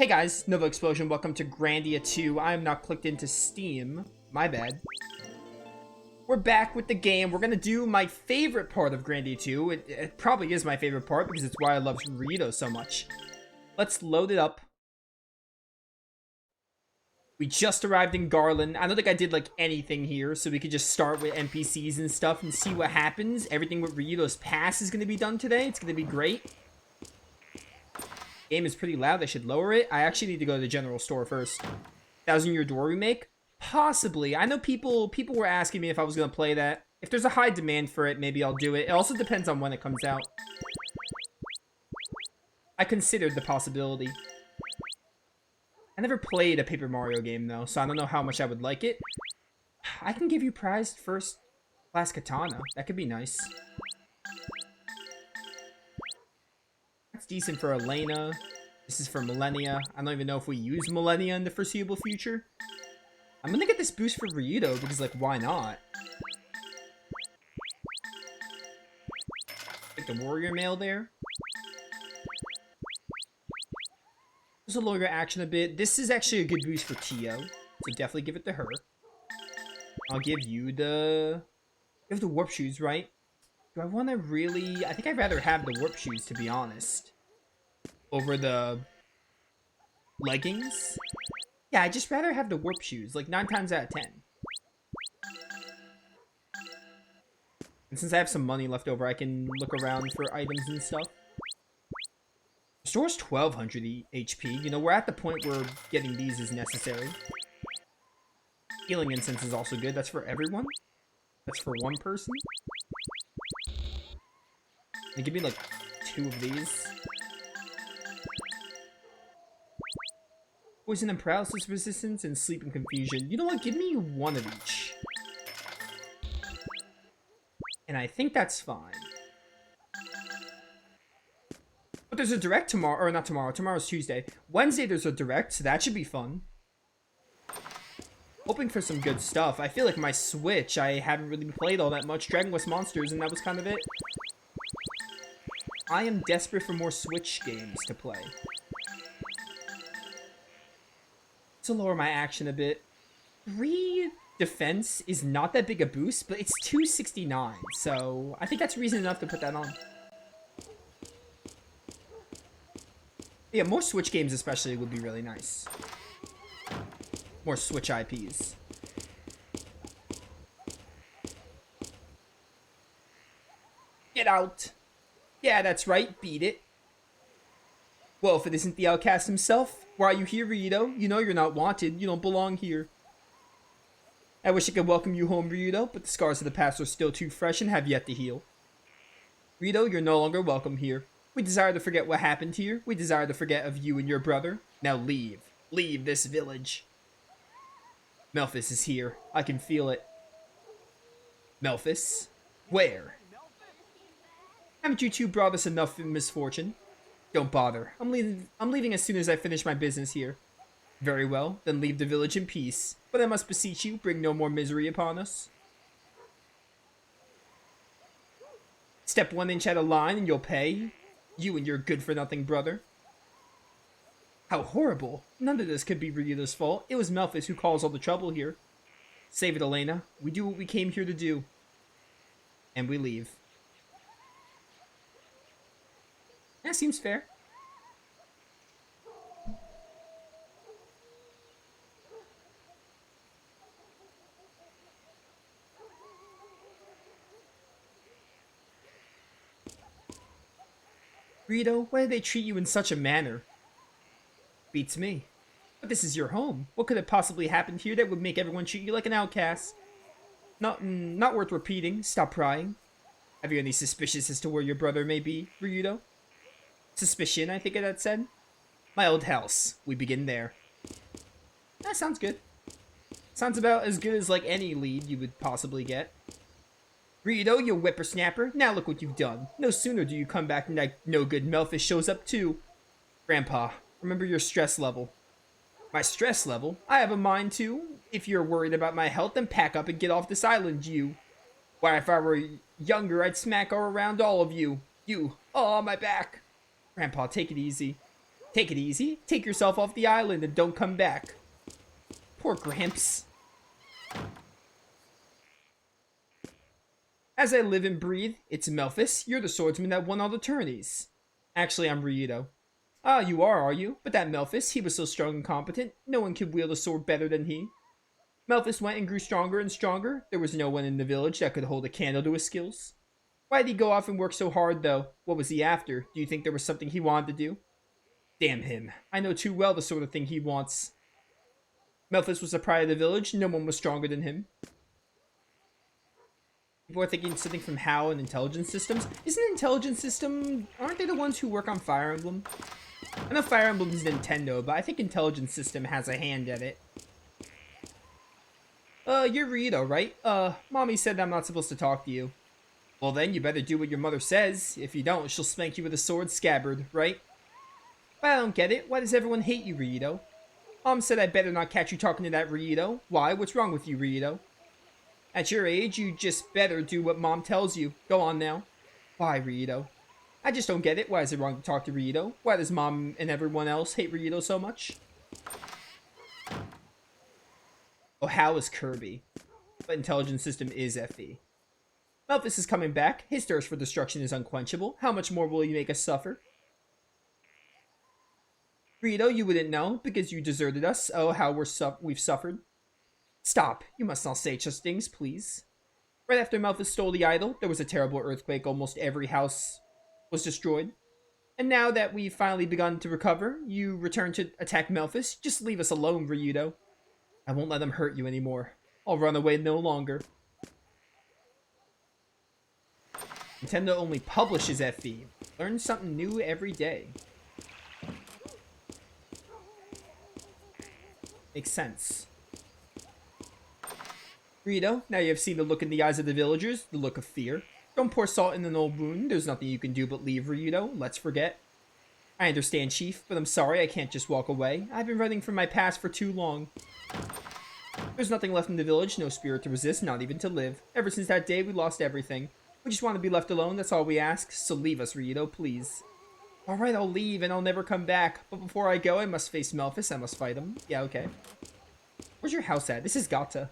Hey guys, Novaexplosion, welcome to Grandia 2. I am not clicked into Steam. My bad. We're back with the game. We're gonna do my favorite part of Grandia 2. It probably is my favorite part because it's why I love Ryudo so much. Let's load it up. We just arrived in Garland. I don't think I did like anything here, so we could just start with NPCs and stuff and see what happens. Everything with Ryudo's past is gonna be done today. It's gonna be great. Game is pretty loud. I should lower it. I actually need to go to the general store first. 1,000-Year Door remake? Possibly. I know people were asking me if I was going to play that. If there's a high demand for it, maybe I'll do it. It also depends on when it comes out. I considered the possibility. I never played a Paper Mario game, though, so I don't know how much I would like it. I can give you prized first class katana. That could be nice. That's decent for Elena. This is for Millennia. I don't even know if we use Millennia in the foreseeable future. I'm gonna get this boost for Ryudo because, like, why not? Take the warrior mail there. This will lower your action a bit. This is actually a good boost for Tio, so definitely give it to her. I'll give you the... You have the warp shoes, right? Do I want to really... I think I'd rather have the warp shoes, to be honest. Over the leggings? Yeah, I'd just rather have the warp shoes, like 9 times out of 10. And since I have some money left over, I can look around for items and stuff. The store's 1,200 HP. You know, we're at the point where getting these is necessary. Healing incense is also good. That's for everyone. That's for one person. They give me like 2 of these. Poison and paralysis resistance and sleep and confusion. You know what? Give me 1 of each. And I think that's fine. But there's a direct tomorrow, or not tomorrow. Tomorrow's Tuesday. Wednesday there's a direct, so that should be fun. Hoping for some good stuff. I feel like my Switch, I haven't really played all that much. Dragon Quest Monsters, and that was kind of it. I am desperate for more Switch games to play. To lower my action a bit. 3 defense is not that big a boost, but it's 269, so I think that's reason enough to put that on. Yeah, more Switch games especially would be really nice. More Switch IPs. Get out! Yeah, that's right, beat it. Well, if it isn't the outcast himself, why are you here, Ryudo? You know you're not wanted. You don't belong here. I wish I could welcome you home, Ryudo, but the scars of the past are still too fresh and have yet to heal. Ryudo, you're no longer welcome here. We desire to forget what happened here. We desire to forget of you and your brother. Now leave. Leave this village. Melphis is here. I can feel it. Melphis? Where? Haven't you two brought us enough misfortune? Don't bother. I'm leaving as soon as I finish my business here. Very well, then leave the village in peace. But I must beseech you, bring no more misery upon us. Step 1 inch out of line and you'll pay. You and your good-for-nothing brother. How horrible. None of this could be Ryudo's fault. It was Melphis who caused all the trouble here. Save it, Elena. We do what we came here to do. And we leave. That seems fair. Ryudo, why did they treat you in such a manner? Beats me. But this is your home. What could have possibly happened here that would make everyone treat you like an outcast? Not worth repeating. Stop prying. Have you any suspicions as to where your brother may be, Ryudo? Suspicion, I think that said. My old house. We begin there. That sounds good. Sounds about as good as like any lead you would possibly get. Ryudo, you whippersnapper. Now look what you've done. No sooner do you come back than that no-good Melphis shows up too. Grandpa, remember your stress level. My stress level? I have a mind to. If you're worried about my health, then pack up and get off this island, you. Why, if I were younger, I'd smack around all of you. You. Oh, my back. Grandpa, take it easy. Take it easy. Take yourself off the island and don't come back. Poor Gramps. As I live and breathe, it's Melphis. You're the swordsman that won all the tourneys. Actually, I'm Ryudo. Ah, you are you? But that Melphis, he was so strong and competent. No one could wield a sword better than he. Melphis went and grew stronger and stronger. There was no one in the village that could hold a candle to his skills. Why did he go off and work so hard, though? What was he after? Do you think there was something he wanted to do? Damn him. I know too well the sort of thing he wants. Melphis was the pride of the village. No one was stronger than him. People are thinking something from HAL and intelligence systems. Isn't intelligence system... Aren't they the ones who work on Fire Emblem? I know Fire Emblem is Nintendo, but I think intelligence system has a hand at it. You're Ryudo, right? Mommy said I'm not supposed to talk to you. Well then, you better do what your mother says. If you don't, she'll spank you with a sword scabbard, right? But I don't get it. Why does everyone hate you, Ryudo? Mom said I better not catch you talking to that Ryudo. Why? What's wrong with you, Ryudo? At your age, you just better do what Mom tells you. Go on now. Why, Ryudo? I just don't get it. Why is it wrong to talk to Ryudo? Why does Mom and everyone else hate Ryudo so much? Oh, HAL is Kirby. But intelligence system is FE. Melphis is coming back. His thirst for destruction is unquenchable. How much more will he make us suffer? Ryudo, you wouldn't know, because you deserted us. Oh, how we've suffered. Stop. You must not say such things, please. Right after Melphis stole the idol, there was a terrible earthquake. Almost every house was destroyed. And now that we've finally begun to recover, you return to attack Melphis. Just leave us alone, Ryudo. I won't let him hurt you anymore. I'll run away no longer. Nintendo only publishes FE. Learn something new every day. Makes sense. Ryudo, now you have seen the look in the eyes of the villagers, the look of fear. Don't pour salt in an old wound. There's nothing you can do but leave, Ryudo. Let's forget. I understand, Chief, but I'm sorry I can't just walk away. I've been running from my past for too long. There's nothing left in the village, no spirit to resist, not even to live. Ever since that day, we lost everything. We just want to be left alone, that's all we ask. So leave us, Ryudo, please. Alright, I'll leave and I'll never come back. But before I go, I must face Melphis. I must fight him. Yeah, okay. Where's your house at? This is Gata.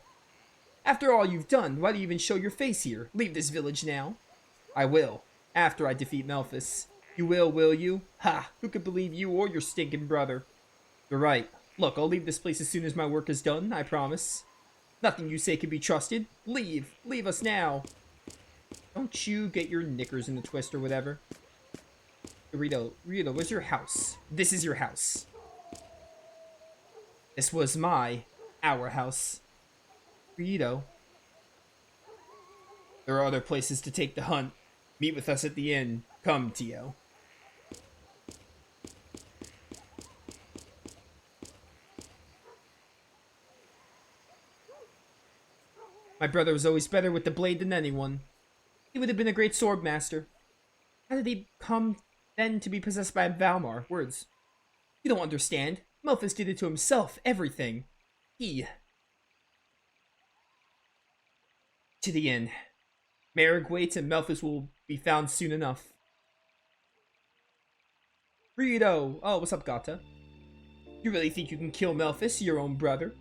After all you've done, why do you even show your face here? Leave this village now. I will. After I defeat Melphis. You will you? Ha! Who could believe you or your stinking brother? You're right. Look, I'll leave this place as soon as my work is done, I promise. Nothing you say can be trusted. Leave. Leave us now. Don't you get your knickers in a twist or whatever. Ryudo, where's your house? This is your house. This was our house. Ryudo. There are other places to take the hunt. Meet with us at the inn. Come, Tio. My brother was always better with the blade than anyone. He would have been a great sword master. How did he come then to be possessed by Valmar? Words. You don't understand. Melphis did it to himself. Everything. He. To the inn. Merrick waits and Melphis will be found soon enough. Ryudo! Oh, what's up, Gata? You really think you can kill Melphis, your own brother?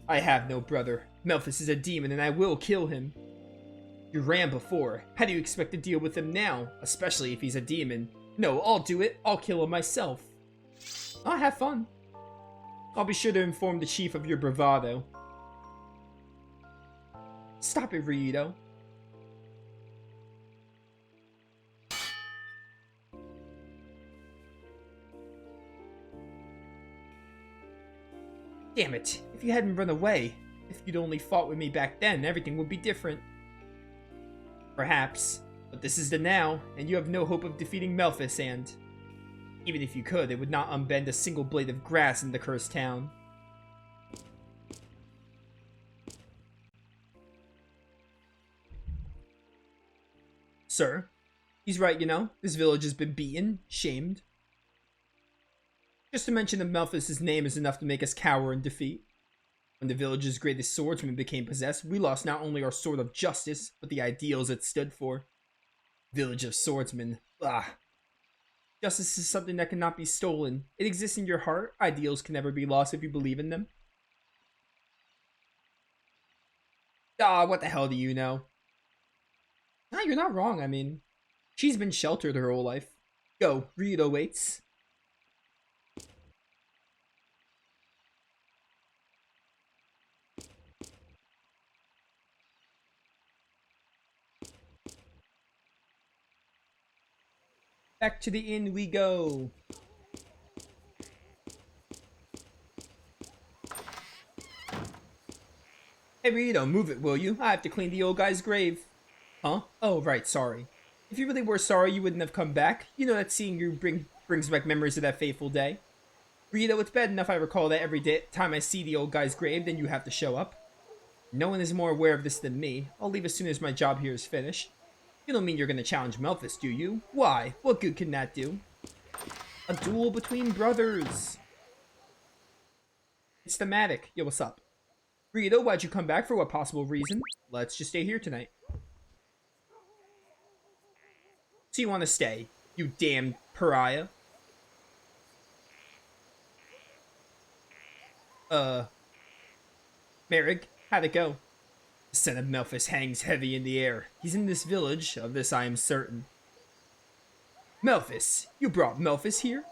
I have no brother. Melphis is a demon and I will kill him. You ran before. How do you expect to deal with him now? Especially if he's a demon. No, I'll do it. I'll kill him myself. I'll have fun. I'll be sure to inform the chief of your bravado. Stop it, Ryudo. Damn it. If you hadn't run away, if you'd only fought with me back then, everything would be different. Perhaps. But this is the now, and you have no hope of defeating Melphis, and... even if you could, it would not unbend a single blade of grass in the cursed town. Sir, he's right, you know. This village has been beaten, shamed. Just to mention that Melphis' name is enough to make us cower in defeat. When the village's greatest swordsman became possessed, we lost not only our sword of justice, but the ideals it stood for. Village of swordsmen. Ah. Justice is something that cannot be stolen. It exists in your heart. Ideals can never be lost if you believe in them. Ah, what the hell do you know? No, you're not wrong. I mean, she's been sheltered her whole life. Go, Ryudo waits. Back to the inn we go. Hey Ryudo, move it, will you? I have to clean the old guy's grave. Huh? Oh, right, sorry. If you really were sorry, you wouldn't have come back. You know that seeing you brings back memories of that fateful day. Ryudo, it's bad enough I recall that every time I see the old guy's grave, then you have to show up. No one is more aware of this than me. I'll leave as soon as my job here is finished. You don't mean you're gonna challenge Melphis, do you? Why? What good can that do? A duel between brothers. It's thematic. Yo, what's up? Ryudo, why'd you come back? For what possible reason? Let's just stay here tonight. So you want to stay, you damn pariah? Merrig, how'd it go? The scent of Melphis hangs heavy in the air. He's in this village, of this I am certain. Melphis! You brought Melphis here?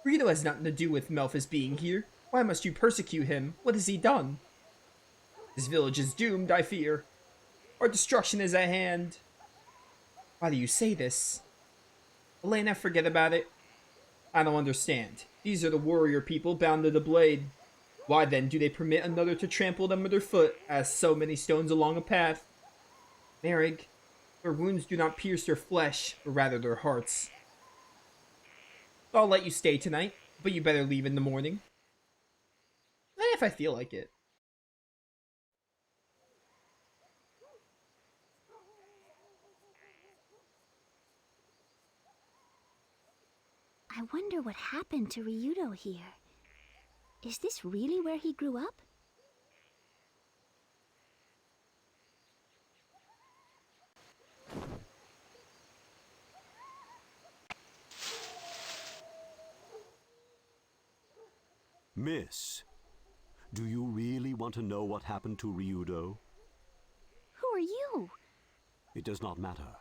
Ryudo has nothing to do with Melphis being here. Why must you persecute him? What has he done? This village is doomed, I fear. Our destruction is at hand. Why do you say this? Elena, forget about it. I don't understand. These are the warrior people bound to the blade. Why then do they permit another to trample them underfoot, as so many stones along a path? Merrig, their wounds do not pierce their flesh, but rather their hearts. I'll let you stay tonight, but you better leave in the morning. If I feel like it. I wonder what happened to Ryudo here. Is this really where he grew up? Miss, do you really want to know what happened to Ryudo? Who are you? It does not matter.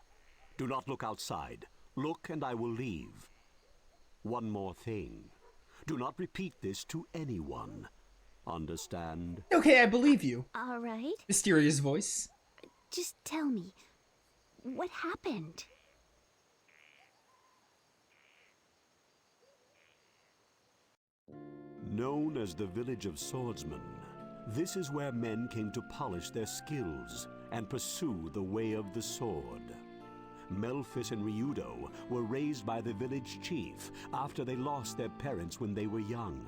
Do not look outside. Look and I will leave. One more thing. Do not repeat this to anyone. Understand? Okay, I believe you. All right. Mysterious voice. Just tell me, what happened? Known as the Village of Swordsmen, this is where men came to polish their skills and pursue the way of the sword. Melphis and Ryudo were raised by the village chief after they lost their parents when they were young.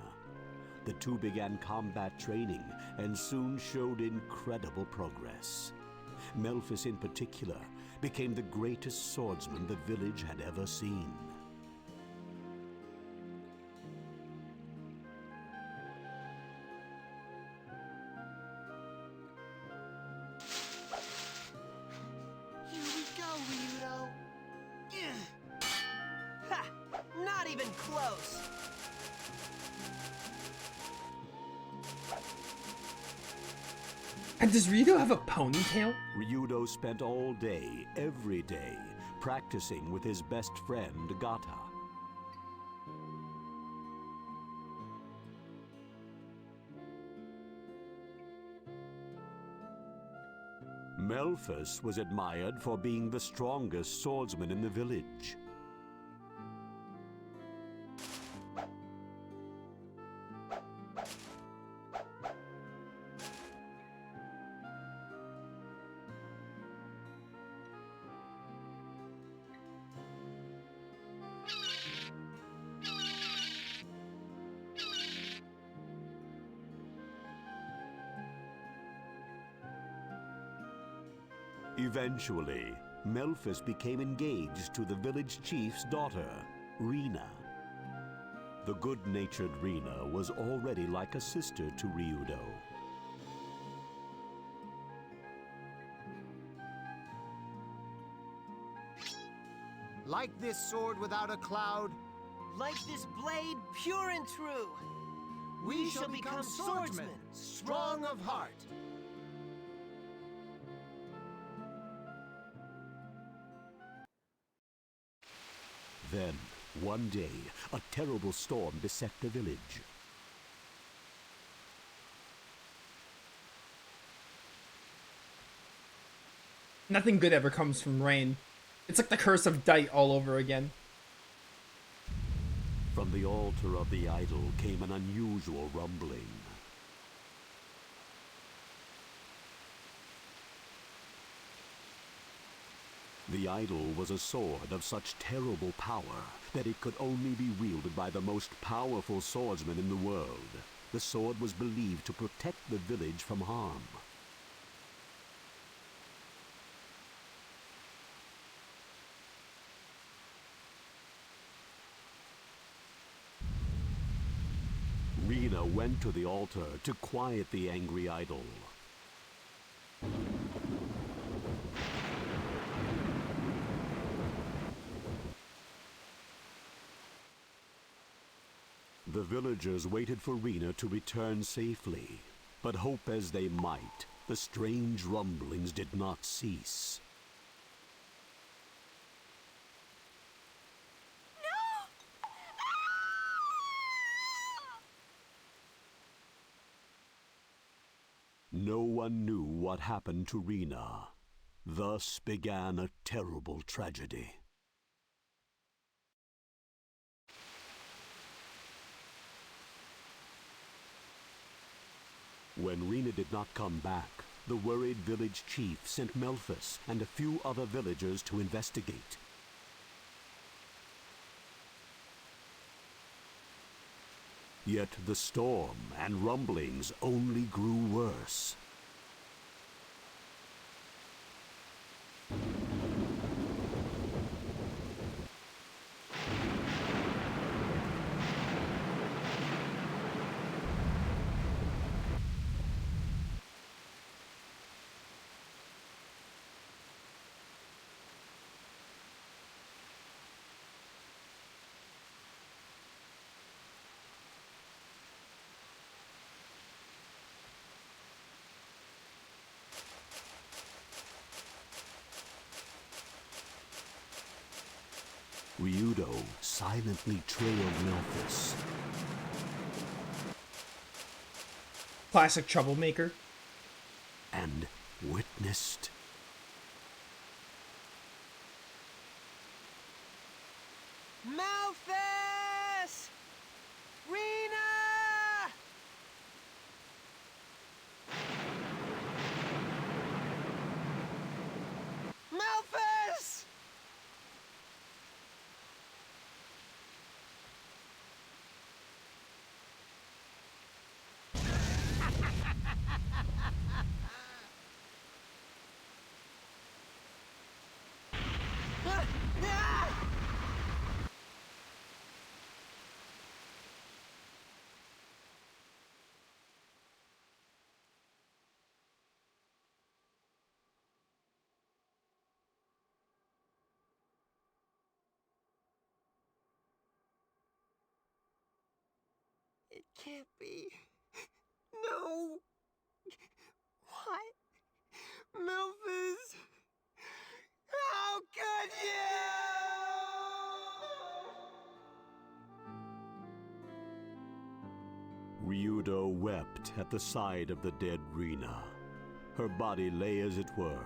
The two began combat training and soon showed incredible progress. Melphis in particular became the greatest swordsman the village had ever seen. Here we go, Ryudo. Ha! Not even close. And does Ryudo have a ponytail? Ryudo spent all day, every day, practicing with his best friend, Gata. Melphis was admired for being the strongest swordsman in the village. Eventually, Melphis became engaged to the village chief's daughter, Rena. The good-natured Rena was already like a sister to Ryudo. Like this sword without a cloud, Like this blade, pure and true. we shall become swordsmen, strong of heart. Then, one day, a terrible storm beset the village. Nothing good ever comes from rain. It's like the curse of Dite all over again. From the altar of the idol came an unusual rumbling. The idol was a sword of such terrible power that it could only be wielded by the most powerful swordsman in the world. The sword was believed to protect the village from harm. Rena went to the altar to quiet the angry idol. The villagers waited for Rena to return safely, but hope as they might, the strange rumblings did not cease. No one knew what happened to Rena. Thus began a terrible tragedy. When Rena did not come back, the worried village chief sent Melphus and a few other villagers to investigate. Yet the storm and rumblings only grew worse. Ryudo silently trailed Melphus. Classic troublemaker. And witnessed Malphus! Rena! Malphus! Ah! Ah! It can't be. No. What? Memphis? How could you? Ryudo wept at the side of the dead Rena. Her body lay as it were,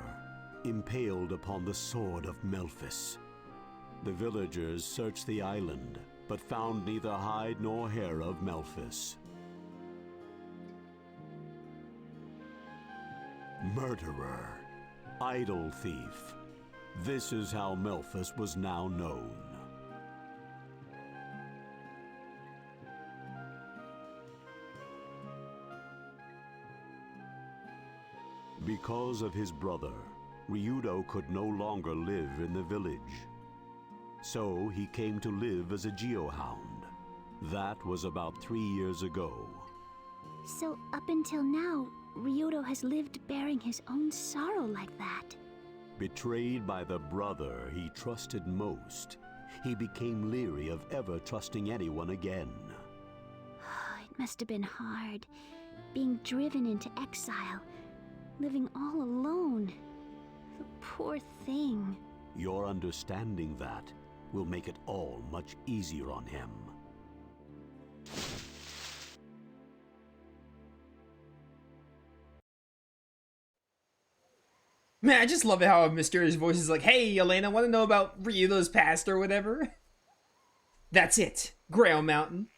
impaled upon the sword of Melphus. The villagers searched the island, but found neither hide nor hair of Melphus. Murderer, idol thief. This is how Melphus was now known. Because of his brother, Ryudo could no longer live in the village. So he came to live as a geohound. That was about 3 years ago. So up until now, Ryudo has lived bearing his own sorrow like that. Betrayed by the brother he trusted most, he became leery of ever trusting anyone again. It must have been hard, being driven into exile, living all alone. The poor thing. Your understanding that will make it all much easier on him. Man, I just love it how a mysterious voice is like, "Hey, Elena, want to know about Ryudo's past or whatever?" That's it. Grail Mountain.